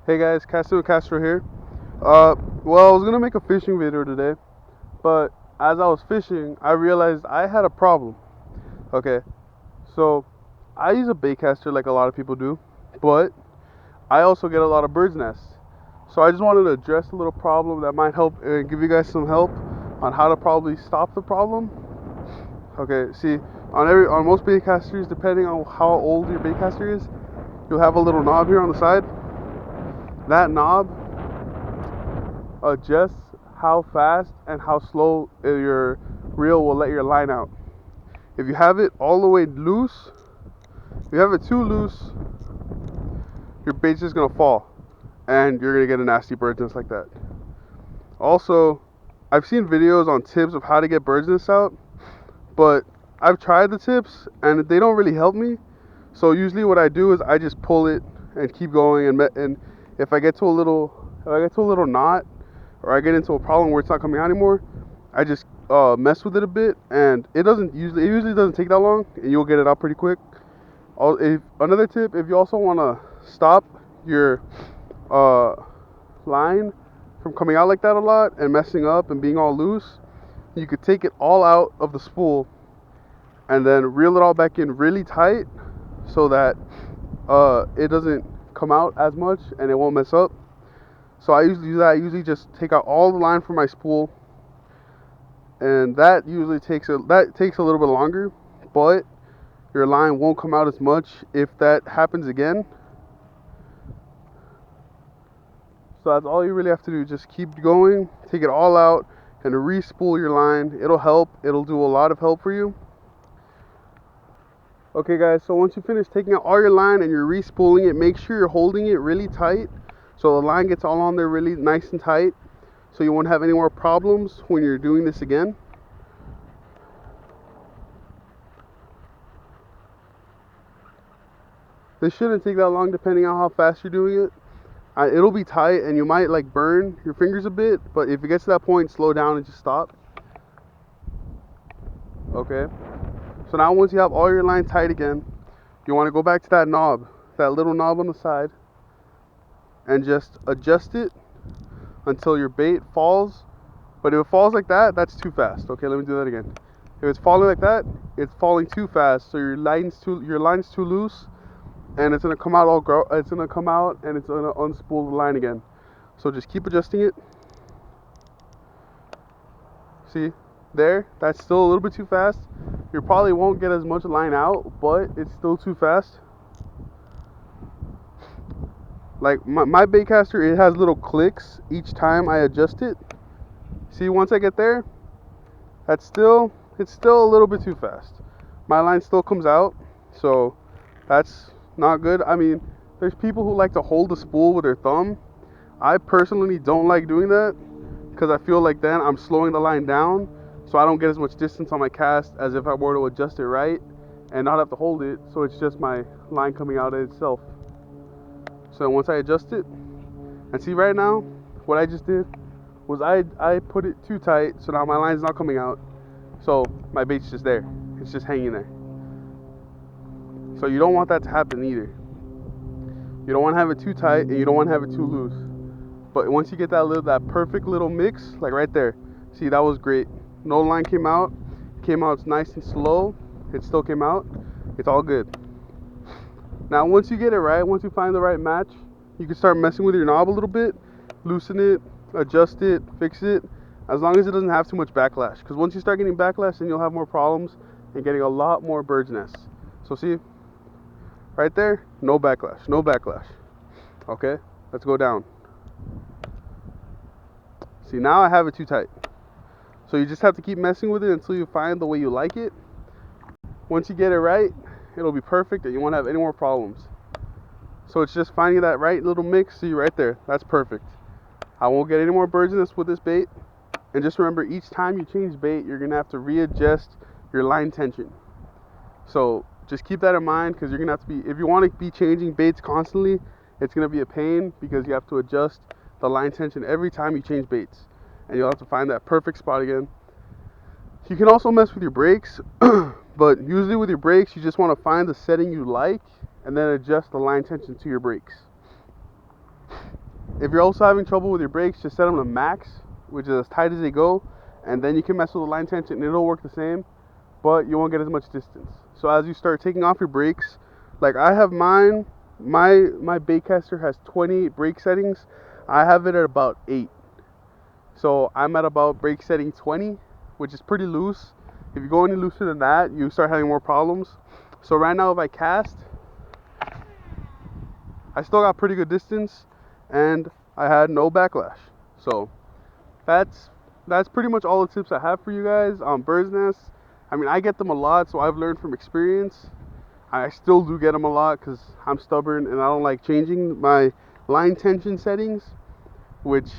Hey guys, Castro here. Well, I was gonna make a fishing video today, but as I was fishing, I realized I had a problem. Okay, so I use a baitcaster like a lot of people do, but I also get a lot of birds' nests. So I just wanted to address a little problem that might help and give you guys some help on how to probably stop the problem. Okay, see, on most baitcasters, depending on how old your baitcaster is, you'll have a little knob here on the side. That knob adjusts how fast and how slow your reel will let your line out. If you have it all the way loose, if you have it too loose, your bait's just gonna fall and you're gonna get a nasty bird's nest like that. Also, I've seen videos on tips of how to get bird's nests out, but I've tried the tips and they don't really help me. So usually what I do is I just pull it and keep going, and if I get to a little knot, or I get into a problem where it's not coming out anymore, I just mess with it a bit, and it usually doesn't take that long, and you'll get it out pretty quick. Another tip, if you also want to stop your uh, line from coming out like that a lot and messing up and being all loose, you could take it all out of the spool and then reel it all back in really tight so that it doesn't come out as much and it won't mess up. So I usually do that. I usually just take out all the line from my spool, and that usually takes a little bit longer, but your line won't come out as much if that happens again. So that's all you really have to do. Just keep going, take it all out, and re-spool your line. It'll help. It'll do a lot of help for you. Okay, guys. So once you finish taking out all your line and you're re-spooling it, make sure you're holding it really tight so the line gets all on there really nice and tight, so you won't have any more problems when you're doing this again. This shouldn't take that long depending on how fast you're doing it. It'll be tight and you might like burn your fingers a bit, but if it gets to that point, slow down and just stop. Okay, so now once you have all your line tight again, you want to go back to that knob, that little knob on the side, and just adjust it until your bait falls. But if it falls like that, that's too fast. Okay, let me do that again. If it's falling like that, it's falling too fast, so your line's too loose, and it's gonna come out it's gonna come out and it's gonna unspool the line again. So just keep adjusting it. See, there, that's still a little bit too fast. You probably won't get as much line out, but it's still too fast. Like my baitcaster, it has little clicks each time I adjust it. See, once I get there, it's still a little bit too fast. My line still comes out, so that's not good. I mean, there's people who like to hold the spool with their thumb. I personally don't like doing that because I feel like then I'm slowing the line down, so I don't get as much distance on my cast as if I were to adjust it right and not have to hold it, so it's just my line coming out itself. So once I adjust it, and see right now, what I just did was I put it too tight, so now my line's not coming out. So my bait's just there. It's just hanging there. So you don't want that to happen either. You don't want to have it too tight and you don't want to have it too loose. But once you get that perfect little mix, like right there, see, that was great. No line came out. Came out nice and slow. It still came out. It's all good. Now once you get it right, once you find the right match, you can start messing with your knob a little bit, loosen it, adjust it, fix it, as long as it doesn't have too much backlash. Because once you start getting backlash, then you'll have more problems and getting a lot more bird's nests. So see, right there, no backlash, no backlash. Okay, let's go down. See, now I have it too tight. So you just have to keep messing with it until you find the way you like it. Once you get it right, it'll be perfect and you won't have any more problems. So it's just finding that right little mix. See, right there, that's perfect. I won't get any more bird's nests with this bait. And just remember, each time you change bait, you're gonna have to readjust your line tension. So just keep that in mind, because you're gonna have to be, if you want to be changing baits constantly, it's gonna be a pain because you have to adjust the line tension every time you change baits, and you'll have to find that perfect spot again. You can also mess with your brakes, but usually with your brakes, you just want to find the setting you like and then adjust the line tension to your brakes. If you're also having trouble with your brakes, just set them to max, which is as tight as they go, and then you can mess with the line tension and it'll work the same, but you won't get as much distance. So as you start taking off your brakes, like I have mine, my baitcaster has 20 brake settings. I have it at about 8. So I'm at about brake setting 20, which is pretty loose. If you go any looser than that, you start having more problems. So right now if I cast, I still got pretty good distance and I had no backlash. So that's pretty much all the tips I have for you guys on bird's nests. I mean, I get them a lot, so I've learned from experience. I still do get them a lot because I'm stubborn and I don't like changing my line tension settings, which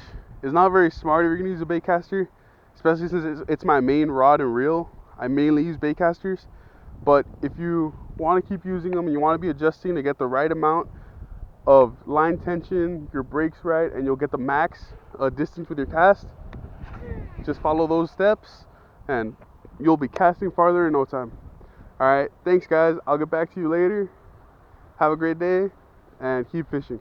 is not very smart if you're gonna use a baitcaster, especially since it's my main rod and reel. I mainly use baitcasters, but if you want to keep using them and you want to be adjusting to get the right amount of line tension, your brakes right, and you'll get the max distance with your cast, just follow those steps and you'll be casting farther in no time. Alright, thanks guys. I'll get back to you later. Have a great day and keep fishing.